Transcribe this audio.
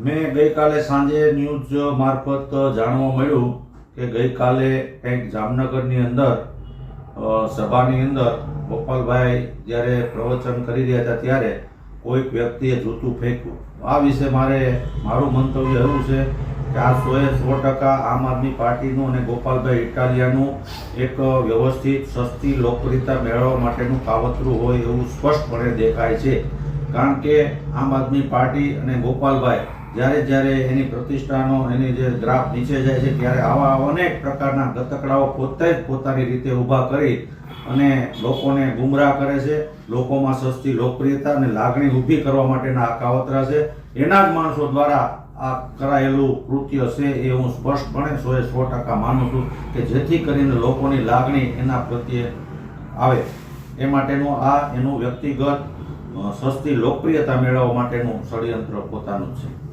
મેં ગઈકાલે સાંજે ન્યૂઝ મારફત જાણવા મળ્યું કે ગઈકાલે કંઈક જામનગરની અંદર સભાની અંદર ગોપાલભાઈ જ્યારે પ્રવચન કરી રહ્યા હતા ત્યારે કોઈક વ્યક્તિએ જૂતું ફેંક્યું. આ વિશે મારું મંતવ્ય એવું છે કે આ 100% આમ આદમી પાર્ટીનું અને ગોપાલભાઈ ઇટાલિયાનું એક વ્યવસ્થિત સસ્તી લોકપ્રિયતા મેળવવા માટેનું કાવતરું હોય એવું સ્પષ્ટપણે દેખાય છે. કારણ કે આમ આદમી પાર્ટી અને ગોપાલભાઈ જ્યારે એની પ્રતિષ્ઠાનો એની જે ગ્રાફ નીચે જાય છે ત્યારે આવા અનેક પ્રકારના ગતકડાઓ પોતે જ પોતાની રીતે ઊભા કરી અને લોકોને ગુમરાહ કરે છે. લોકોમાં સસ્તી લોકપ્રિયતા અને લાગણી ઊભી કરવા માટેના આ કાવતરા છે. એના જ માણસો દ્વારા આ કરાયેલું કૃત્ય છે એ હું સ્પષ્ટપણે 100% માનું છું કે જેથી કરીને લોકોની લાગણી એના પ્રત્યે આવે એ માટેનું એનું વ્યક્તિગત સસ્તી લોકપ્રિયતા મેળવવા માટેનું ષડયંત્ર પોતાનું જ છે.